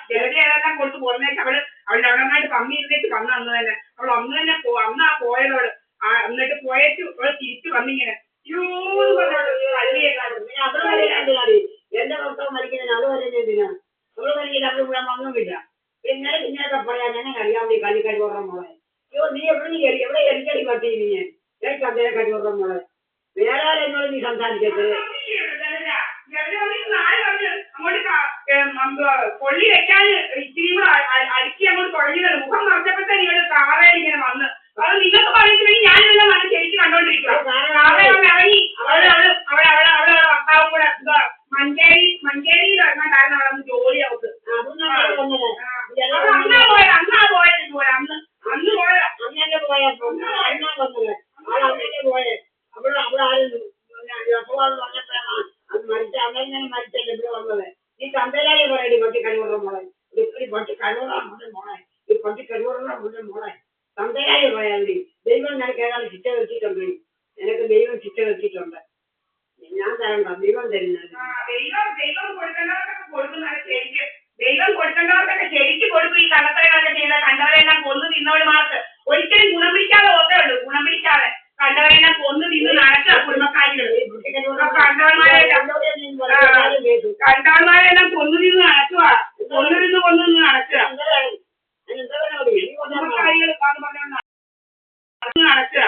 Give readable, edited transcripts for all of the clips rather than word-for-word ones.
ജലജയെല്ലാം കൊടുത്ത് പോകുന്നേക്ക് അവളുടെ അവിടെ പമ്മി ഇരുന്നേക്ക് വന്ന അന്ന് തന്നെ അവൾ അന്ന് തന്നെ അന്ന് ആ പോയതോട് എന്നിട്ട് പോയേക്ക് അവൾ തിരിച്ചു വന്നിങ്ങനെ എന്റെ ഭർത്താവ് മരിക്കുന്നത് അത് വരെ എന്തിനാ അവള് മരിക്കില്ല അവള് ഇവിടെ വന്നുമില്ല പിന്നെ പിന്നെയൊക്കെ പറയാൻ എങ്ങനെ അറിയാം നീ കല്ലിക്കടി ഓർമ്മ മോളെ അയ്യോ നീ എവിടെ എനിക്കടി പറ്റി നീ എനിക്ക് അദ്ദേഹം കടി ഓർമ്മ മോളെ വേറെ എന്നോട് നീ സംസാരിക്കരുത് അങ്ങോട്ട് കൊള്ളി വെക്കാൻ ഇച്ചിരി കൂടെ അടുക്കി അങ്ങോട്ട് തുടങ്ങിയത് മുഖം മറച്ചപ്പോഴത്തെ നിങ്ങളുടെ കാവേരി ഇങ്ങനെ വന്ന് അത് നിങ്ങൾക്ക് പറഞ്ഞിട്ടുണ്ടെങ്കിൽ ഞാനിതെല്ലാം വന്ന് ശരിക്കും കണ്ടോണ്ടിരിക്കുക ഇറങ്ങി അവളെ ഭർത്താവും കൂടെ മഞ്ചേരിയിൽ ഇറങ്ങാണ്ടായിരുന്നു അവിടെ ഒന്ന് ജോലി അവർക്ക് അന്നാ പോയത് ഇതുപോലെ അന്ന് പോയത് അങ്ങനെ പോയപ്പോ അന്നാ വന്നത് അങ്ങനെ പോയത് അവിടെ ആരും പറഞ്ഞപ്പോഴാണ് അത് മരിച്ച അങ്ങനെ മരിച്ചല്ലേ ഇവിടെ വന്നത് ഈ തന്തേരാളി പറയടി പട്ടി കഴിവുള്ള മോളെ ഈ പട്ടി കഴിവുള്ള മോളെ ഈ പട്ടി കഴിവുള്ള മോളെ തന്തേരാളി പറയാതി ദൈവം നിനക്ക് ഏതാണ്ട് ശിക്ഷ വെച്ചിട്ടുണ്ട് നിനക്ക് ദൈവം ശിക്ഷ വെച്ചിട്ടുണ്ട് ഞാൻ തരണ്ട ദൈവം തരുന്നത് ദൈവം കൊടുക്കേണ്ടവർക്കൊക്കെ ശരിക്കും കൊടുക്കും ഈ കള്ളത്തരങ്ങളൊക്കെ ചെയ്ത കണ്ടവരെല്ലാം കൊന്നു തിന്നവന്മാർക്ക് ഒരിക്കലും ഗുണം പിടിക്കാതെ ഓർത്തേ ഉള്ളൂ ഗുണം പിടിക്കാതെ കണ്ടവരെല്ലാം കൊന്നു തിന്ന് നടക്കുക കുടുംബക്കാരികൾ കണ്ടവന്മാരെല്ലാം കൊന്നു തിന്ന് നടക്കുക കൊന്നു നിന്ന് നടക്കുക കുടുംബക്കാരികൾ നടക്കുക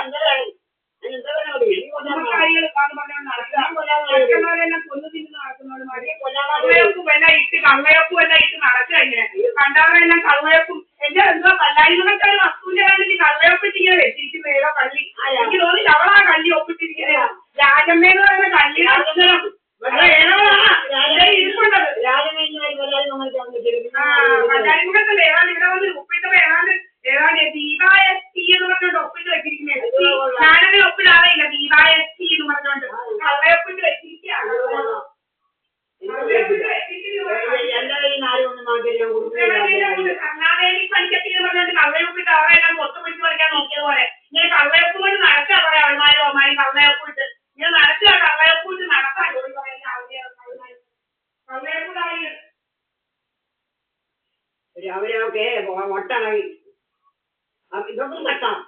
കുടുംബക്കാരികളെല്ലാം കൊന്നു തിന്ന് നടക്കുന്നവന്മാര് കള്ളയപ്പും എല്ലാം ഇട്ട് നടക്കുക ഇങ്ങനെ കണ്ടവരെല്ലാം കള്ളയപ്പും എന്റെ എന്തോ കല്ലാരിമണക്കാർ വസ്തുവിന്റെ വേണ്ടി കള്ളയപ്പിട്ട് ഇങ്ങനെ വെച്ചിരിക്കുന്ന ഏതോ കള്ളി എനിക്ക് തോന്നില്ല അവളാ കള്ളി ഒപ്പിട്ടിരിക്കുന്നത് രാജമ്മേന്ന് പറയുന്ന കള്ളിയുടെ അക്ഷരം ഇരിപ്പുണ്ടത് കല്ലാരിമുഖത്തല്ലേ ഏതാണ്ട് ഇവിടെ വന്ന് ഒപ്പിട്ടപ്പോ ഏതാണ്ട് ദീപായസ്തി എന്ന് പറഞ്ഞോണ്ട് ഒപ്പിട്ട് വെച്ചിരിക്കുന്നത് ഞാനങ്ങനെ ഒപ്പിടാതെ ഇല്ല ദീപായസ്തി എന്ന് പറഞ്ഞോണ്ട് കള്ളയൊപ്പിട്ട് വെച്ചിരിക്കുകയാണ് കർണാടകയിൽ പണിക്കത്തി എന്ന് പറഞ്ഞോണ്ട് കള്ളയൊപ്പിട്ട് അവരെല്ലാം കൊത്തു പിടിച്ച് പറിക്കാൻ നോക്കിയതുപോലെ ഇങ്ങനെ കള്ളയൊപ്പ് കൊണ്ട് നടക്കുക പറയാം അവന്മാരും അവന്മാരും കള്ളയൊപ്പിട്ട് ഇങ്ങനെ നടക്കുക കള്ളയൊപ്പിട്ട് നടക്കാൻ കള്ളയൊപ്പിടായി അവരൊക്കെ വട്ടണങ്ങി ഇതൊക്കെ വട്ടാം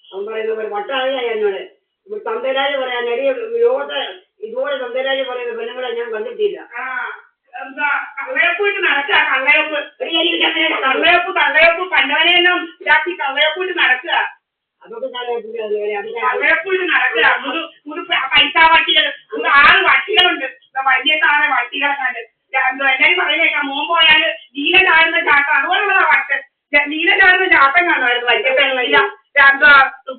അവൻ പറയുന്ന വട്ടണങ്ങി എന്നോട് തന്തരാജ് പറയാൻ ലോകത്തെ ഇതുപോലെ തന്തരാജ് പറയുന്ന പെണ്ണുങ്ങളെ ഞാൻ കണ്ടിട്ടില്ല കള്ളയപ്പിട്ട് നടക്കുക കള്ളയപ്പ് കണ്ടവനെല്ലാം ഇതാക്കി കള്ളയപ്പിട്ട് നടക്കുക അതൊക്കെ കള്ളയപ്പിട്ട് നടക്കുക പൈസ വട്ടികൾ 6 വട്ടികളുണ്ട് വലിയ സാറെ വട്ടികളെ കണ്ട് എല്ലാരും പറയുന്നേക്കാം മോൻ പോയാല് നീല ചാടുന്ന ചാട്ടം അതുപോലുള്ളതാ വട്ട് നീല ചാടുന്ന ചാട്ടം കാണുമായിരുന്നു വലിയ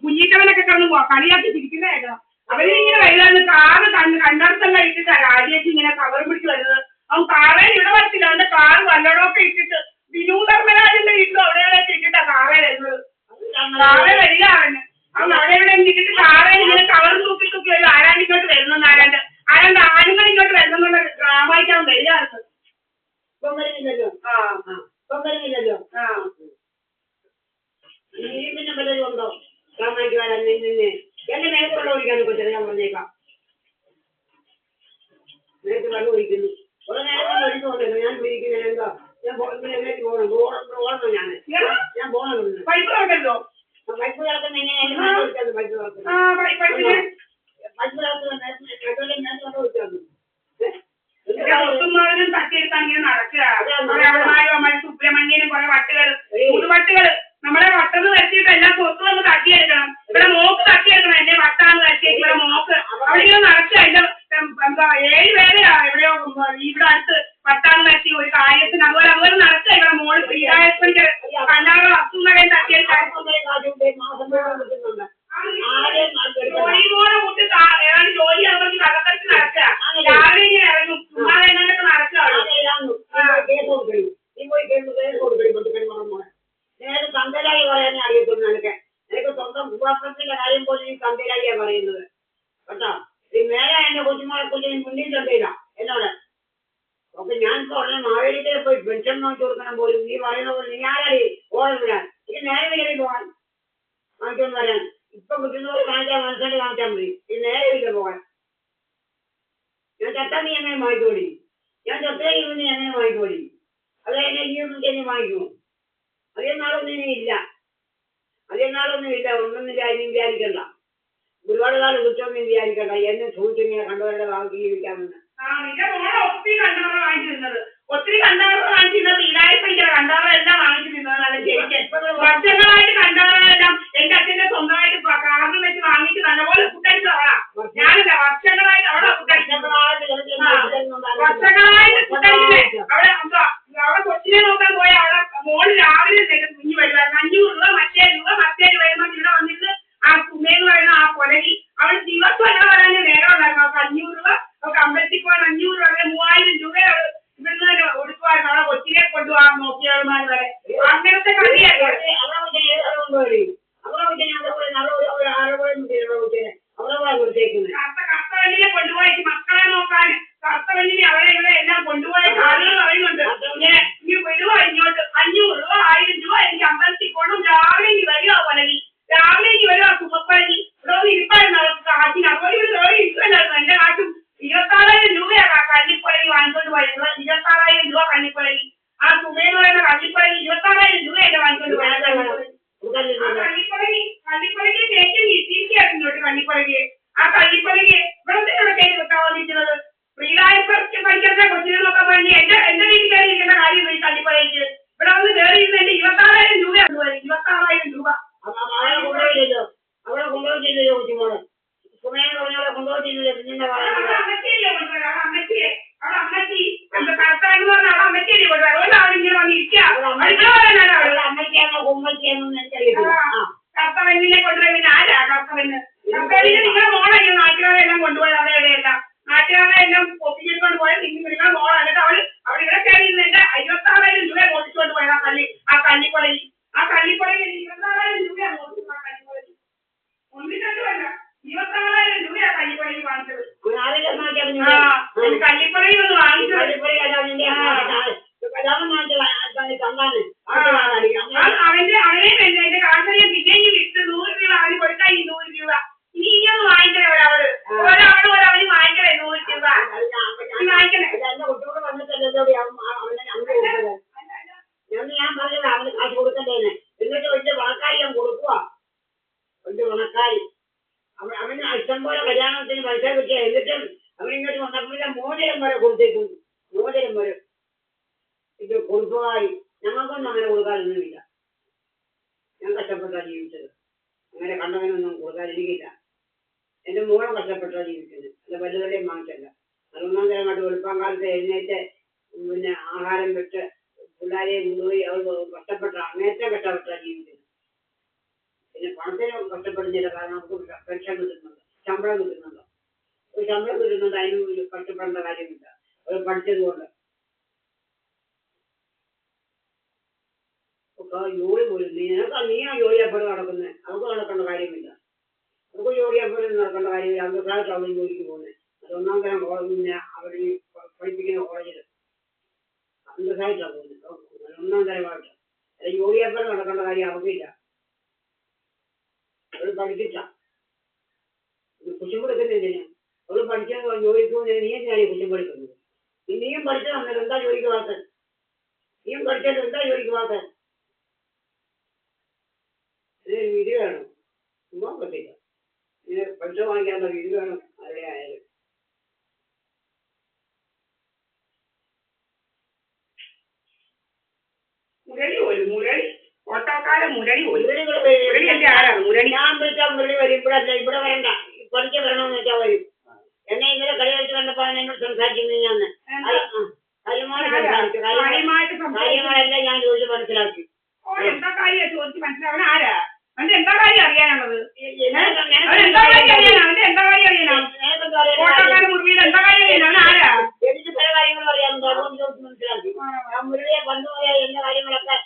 കുഞ്ഞിക്കവനൊക്കെ കിടന്ന് കളിയാക്കി തിരിക്കുന്നതായിരുന്നു അവരിങ്ങനെ വരുന്നത് കാറ് കണ്ടടത്തെല്ലാം ഇട്ടിട്ടാ രാജേഷ് ഇങ്ങനെ കവർ പിടിച്ച് വരുന്നത് അവൻ കാറേ ഇവിടെ വരത്തില്ല അവന്റെ കാറ് വല്ലടമൊക്കെ ഇട്ടിട്ട് വിനൂധർമ്മരാജിന്റെ വീട്ടിൽ അവിടെയൊക്കെ ഇട്ടിട്ടാ കാറേ വരുന്നത് കാറേ വരിക അവൻ അവിടെ എവിടെ ഇട്ടിട്ട് കാറേ ഇങ്ങനെ കവർ തൂക്കി വരും ആരാണ്ട് ഇങ്ങോട്ട് വരുന്നു ആരാണ്ട് ആണുങ്ങൾ ഇങ്ങോട്ട് വരുന്നുള്ള ഡ്രാമയ്ക്ക് അവൻ വരികയായിരുന്നു പിന്നെ പലരും ഉണ്ടോ ഡ്രാമയ്ക്ക് വരാൻ നിന്നെ എന്റെ നേരത്തുള്ള ഒഴിക്കാന്ന് പറ്റില്ല ഞാൻ പറഞ്ഞേക്കാം നേരത്തെ വെള്ളം ഒഴിക്കുന്നു കുറെ നേരം ഒഴിക്കുന്നുണ്ടല്ലോ ഞാൻ വിളിക്കുന്നത് എന്താ ഞാൻ പോകണം ഞാൻ പോകണം പൈപ്പ് കിടക്കല്ലോ പൈപ്പ് കിടക്കുന്ന എങ്ങനെയാണ് പൈപ്പ് തട്ടിയെടുക്കാൻ ഇങ്ങനെ നടക്കുക സുബ്രഹ്മണ്യനും കുറെ വട്ടുകൾ പുതുവട്ടുകൾ നമ്മളെ വട്ടെന്ന് വരുത്തിയിട്ട് എല്ലാം പുറത്തു വന്ന് തട്ടിയെടുക്കണം ഇവിടെ മോക്ക് തട്ടിയെടുക്കണം എന്നെ വട്ടാന്ന് വരുത്തിയിട്ട് ഇവിടെ മോക്ക് അവിടെ ഇങ്ങനെ നടക്കുക എന്റെ എന്താ 7 പേരെയാ എവിടെയോ ഇവിടെ അടുത്ത് വട്ടാന്ന് വരുത്തി ഒരു കാര്യത്തിന് അതുപോലെ നടക്കുക ഇവിടെ മോള് ശ്രീരാജപ്പനിക്ക് കണ്ടാറോ അസുഖങ്ങളെയും തട്ടിയെടുക്കാൻ ജോലിയോടെ കൂട്ടി ഏതാണ്ട് ജോലി അവർക്ക് കടത്തരച്ച് നടക്കുക രാവിലെ ഇങ്ങനെ ഇറങ്ങും ചുമ്മാതെ എങ്ങനെയൊക്കെ നടക്കുക തന്തരായി പറയാനേ അറിയത്തുള്ളൂ എനിക്ക് സ്വന്തം ഭൂപാത്രത്തിന്റെ കാര്യം പോലും ഈ തന്തരായിയാ പറയുന്നത് കേട്ടോ ഈ മേലെ എന്റെ കൊച്ചുമോളെ കുഞ്ഞിന് മുന്നിൽ തന്തയില്ല എന്നോട് അപ്പൊ ഞാൻ പറഞ്ഞ മാവേലിക്കലെ പോയി പെൻഷൻ വാങ്ങിച്ചു കൊടുക്കണം പോലും നീ പറയുന്ന പോലെ നീ ആരാടി ഓർമ്മ വിടാൻ ഇത് നേരെ വിലയിൽ പോകാൻ വാങ്ങിച്ചോണ്ട് വരാൻ ഇപ്പൊ കുട്ടികളോട് കാണിച്ചാൽ മനസ്സിലാക്കി കാണിച്ചാൽ മതി ഇത് നേരെ വില പോകാൻ ഞാൻ ചട്ടാ നീ എങ്ങനെ വാങ്ങിച്ചോടി ഞാൻ ചത്തയിൽ നീ എങ്ങനെ വാങ്ങിക്കോടി? അത് എന്നെ ഈ ഒന്നും തന്നെ വാങ്ങിക്കുമോ? അധികം നാളൊന്നും ഇനി ഇല്ല, അധികം നാളൊന്നും ഇല്ല. ഒന്നൊന്നില്ല, ഇനി വിചാരിക്കണ്ട. ഒരുപാട് കാലം കുറ്റമൊന്നും വിചാരിക്കണ്ട. എന്നെ സൂക്ഷിച്ചിങ്ങനെ കണ്ടവരുടെ ഭാഗത്ത് ജീവിക്കാമെന്ന്. നിന്റെ മോളെ ഒത്തിരി കണ്ടവർ വാങ്ങിച്ചിരുന്നത്, ഒത്തിരി കണ്ടവർ വാങ്ങിച്ചിരുന്നത് ഈടായിപ്പിടിക്കുന്ന കണ്ടവരെല്ലാം വാങ്ങിച്ചിരുന്നത് നല്ല ശരിക്കും വർഷങ്ങളായിട്ട് കണ്ടവരെല്ലാം എന്റെ അച്ഛന്റെ സ്വന്തമായിട്ട് കാറിൽ വെച്ച് വാങ്ങിച്ച് നല്ലപോലെ ഫുഡടിച്ചവളാ. ഞാനില്ല, വർഷങ്ങളായിട്ട് അവിടെ വർഷങ്ങളായിട്ട് ഫുഡടിച്ചില്ലേ. അവിടെ കൊച്ചിനെ നോക്കാൻ പോയ അവിടെ മോള് രാവിലെ കുഞ്ഞു വരുമായിരുന്നു. 500 രൂപ മറ്റേ വരുമ്പോൾ ഇവിടെ വന്നിട്ട് ആ സുമേന്ന് പറയുന്ന ആ കൊലകി അവൾ ദിവസം എങ്ങനെ പറയാൻ നേരം ഉണ്ടായിരുന്നു. അവർക്ക് 500 രൂപ, അവർക്ക് അമ്പലത്തിൽ പോകാൻ 500 രൂപ, 3000 രൂപ ഇവിടുന്ന് തന്നെ കൊടുക്കുമായിരുന്നു. അവിടെ കൊച്ചിനെ കൊണ്ടുപോകാൻ നോക്കിയവന്മാർ വരെ. അങ്ങനത്തെ കളിയായിരുന്നു. കർത്തവല്ലിനെ കൊണ്ടുപോയി മക്കളെ നോക്കാൻ, കർത്തവല്ലിനെ അവരെ ഇവിടെ എല്ലാം കൊണ്ടുപോയ ആളുകൾ പറയുന്നുണ്ട്. നീ വരുമോ ഇങ്ങോട്ട്? 500 രൂപ 1000 രൂപ എനിക്ക് അമ്പലത്തിൽ കൊണ്ടും രാവിലെ ഇനി വരുമോ കൊലകി, രാവിലെ ഇനി വരുമോ സുമപ്പഴകി. ഇവിടെ ഒന്ന് ഇരിപ്പായിരുന്നു അവർക്ക് കാറ്റിന്. അതുപോലെ ഇവിടെ വേറെ ഇരിക്കുമല്ലായിരുന്നു. എന്റെ കാറ്റും 26,000 രൂപയാണ് ആ കള്ളിപ്പുഴകി വാങ്ങിക്കൊണ്ട് പോയത്. 26,000 രൂപ കള്ളിപ്പുഴകി. ആ സുമേന്ന് പറയുന്ന കള്ളിപ്പുഴകി 26,000 രൂപ എന്നെ വാങ്ങിക്കൊണ്ട് പോയത്. കള്ളിപ്പുഴകി തേക്കും തിരിച്ചായിരുന്നു ഇങ്ങോട്ട് കള്ളിപ്പുഴകി. ആ കള്ളിപ്പുഴകി ഇവിടെ ഇവിടെ കയറി വെക്കാൻ വന്നിരിക്കുന്നത്. ഫ്രീഡായിട്ട് പഠിക്കുന്ന കൊച്ചിനെ നോക്കാൻ വേണ്ടി എന്റെ വീട്ടിൽ കയറിയിരിക്കേണ്ട കാര്യം ഈ കള്ളിപ്പുഴയ്ക്ക്. ഇവിടെ വന്ന് കയറിയിരുന്ന എന്റെ 26,000 രൂപയാണ് പോയത്. 26,000 രൂപ അവിടെ കൊണ്ടുപോയില്ലല്ലോ കൊച്ചുമോളെ. സുമേന്ന് പറഞ്ഞാൽ കൊണ്ടുപോയിട്ടില്ലല്ലോ. പിന്നെ അമ്മച്ചിയല്ലേ കൊണ്ടുപോയത്? അവിടെ അമ്മച്ചി കർത്താന്ന് പറഞ്ഞ അവിടെ അമ്മച്ചിയല്ലേ കൊണ്ടുപോയത്? അതുകൊണ്ട് അവരിങ്ങനെ വന്നിരിക്കുക. അമ്മയ്ക്കാണോ കുമ്മയ്ക്കാണോ എനിക്കറിയില്ല. കർത്തവന്നിനെ കൊണ്ടുപോയി പിന്നെ ആരാ കർത്തവന്? കർത്തവന് നിങ്ങളുടെ മോളല്ലേ നാട്ടുകാരെല്ലാം കൊണ്ടുപോയത്. അവിടെ എവിടെയല്ല നാട്ടുകാരെ എല്ലാം ഒപ്പിച്ചുകൊണ്ട് പോയത് നിങ്ങളുടെ മോളാണ്. എന്നിട്ട് അവിടെ ഇവിടെ കയറിയിരുന്നതിന്റെ 26,000 രൂപ ഓടിച്ചുകൊണ്ട് പോയത് ആ കള്ളിപ്പുഴയിൽ. ആ കള്ളിപ്പുഴയിൽ 26,000 രൂപയാണ് ഓടിച്ചത്. ആ കള്ളിപ്പുഴയിൽ ഒന്നിട്ടല്ല 26,000 രൂപയാ കള്ളിപ്പുഴയിൽ വാങ്ങിച്ചത്. കള്ളിപ്പുഴയിൽ ഒന്ന് വാങ്ങിച്ചത് അവനെ എന്റെ കാശിനെ പിന്നെയും വിട്ട് 100 രൂപ അവന് കൊടുക്കാൻ. ഈ 100 രൂപ ഇനി ഇനിയൊന്ന് വാങ്ങിക്കണേ. അവര് വാങ്ങിക്കണേ 100 രൂപ വാങ്ങിക്കണേ. ഞാൻ പറഞ്ഞത് അവന് കാശ് കൊടുക്കണ്ടേന്ന്. എന്നിട്ട് വലിയ പണക്കാരി ഞാൻ കൊടുക്കുക. വലിയ പണക്കാരി അവന് ഇഷ്ടംപോലെ കല്യാണത്തിന് പൈസ കിട്ടിയ. എന്നിട്ടും അവനിങ്ങോട്ട് വന്നപ്പോഴേ മോതിരം വരെ കൊടുത്തേക്കുന്നു. മോതിരം വരെ ഇത് കൊടുക്കുവായി. ഞങ്ങൾക്കൊന്നും അങ്ങനെ കൊടുക്കാനൊന്നുമില്ല. ഞാൻ കഷ്ടപ്പെട്ടാണ് ജീവിച്ചത്. അങ്ങനെ കണ്ടവനൊന്നും കൊടുക്കാനിരിക്കില്ല. എൻ്റെ മോളെ കഷ്ടപ്പെട്ടാണ് ജീവിച്ചത്. അല്ല വലുതുടെയും വാങ്ങിച്ചല്ല. അതൊന്നാം തരമായിട്ട് വെളുപ്പാൻ കാലത്ത് എഴുന്നേറ്റ് പിന്നെ ആഹാരം വിട്ട് പിള്ളേരെ കൊണ്ടുപോയി അവൾ നേരത്തെ കഷ്ടപ്പെട്ടാണ് ജീവിച്ചത്. പിന്നെ പണത്തിന് കഷ്ടപ്പെടുന്നില്ല. കാരണം നമുക്ക് പെൻഷൻ കിട്ടുന്നുണ്ട്, ശമ്പളം കിട്ടുന്നുണ്ട്. ഒരു ശമ്പളം കിട്ടുന്നുണ്ട്, അതിന് കഷ്ടപ്പെടേണ്ട കാര്യമില്ല. അവർ പഠിച്ചതുകൊണ്ട് ജോലി പോലും നീയാ ജോലിയപ്പോഴും നടക്കുന്നത്. അവർക്ക് നടക്കേണ്ട കാര്യമില്ല. അവർക്ക് ജോലിയപ്പോഴും നടക്കേണ്ട കാര്യമില്ല. അന്തസ്സായിട്ട് അവർ ജോലിക്ക് പോകുന്നത്. അതൊന്നാം തരം പിന്നെ അവർ പഠിപ്പിക്കുന്ന കോളേജിൽ അന്തസ്സായിട്ടാണ് പോകുന്നത്. ഒന്നാം തരമായിട്ട് അല്ല ജോലിയപ്പോഴും നടക്കേണ്ട കാര്യം അവർക്കില്ല. അവർ പഠിച്ചിട്ട കുശുമ്പെടുക്കുന്നില്ല. അവർ പഠിച്ച ജോലിക്ക് പോകുന്നതിന് നീ എന്തിനാണ് കുശുമ്പെടുക്കുന്നത്? നീയും പഠിച്ചു വന്നത് എന്താ ജോലിക്ക് പോകാത്തത്? നീയും പഠിച്ചത് എന്താ ജോലിക്ക് പോകാത്തത്? ഇതിനൊരു വിധി വേണം. ചുമ്മാ പറ്റില്ല. ഇതിന് പൈസ വാങ്ങിക്കാനുള്ള വിധി വേണം. ആരുടെ ആയാലും മുരളി ഓട്ടോക്കാരൻ മുരളി ഞാൻ വിളിച്ചാൽ മുരളി വരും. ഇവിടെ ഇവിടെ വരണ്ട. പഠിച്ച വരണമെന്ന് വെച്ചാൽ വരും. എന്നെ ഇന്നലെ കളികളിച്ച് കണ്ടപ്പോൾ എന്നോട് സംസാരിക്കുന്നു. ഞാൻ കാര്യങ്ങളെല്ലാം ഞാൻ ചോദിച്ച് മനസ്സിലാക്കി. എന്താ കാര്യം ചോദിച്ച് മനസ്സിലാവണ ആരാ? അവന്റെ എന്താ കാര്യം അറിയാനുള്ളത്? ഓട്ടോക്കാരൻ മുരളിയുടെ എന്താ കാര്യം അറിയാനാണ്? ആരാ? എനിക്ക് പല കാര്യങ്ങളും അറിയാറുണ്ട്. അതുകൊണ്ട് ചോദിച്ച് മനസ്സിലാക്കി. ഞാൻ മുരളിയെ വന്നുപോയ എല്ലാ കാര്യങ്ങളൊക്കെ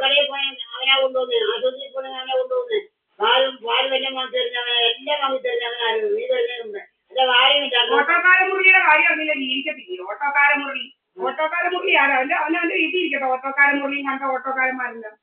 കടയിൽ പോയ അവനാ കൊണ്ടുവന്നേ. ആശുപത്രിയിൽ പോയി അവനെ കൊണ്ടുവന്നേ. പാല് വല്ലതും വാങ്ങി തരുന്നവനെ എല്ലാം വാങ്ങി തരുന്നവനായിരുന്നു. നീ തരുന്നുണ്ട്. എന്റെ കാര്യമില്ല. ഓട്ടോക്കാരൻ മുരളിയുടെ കാര്യം അറിയില്ല. ജീവിക്കത്തില്ല ഓട്ടോക്കാരൻ മുരളി ആരാ? അവന്റെ വീട്ടിൽ ഇരിക്കട്ടെ. ഓട്ടോക്കാരൻ മുരളിയും കണ്ട ഓട്ടോക്കാരന്മാരെല്ലാം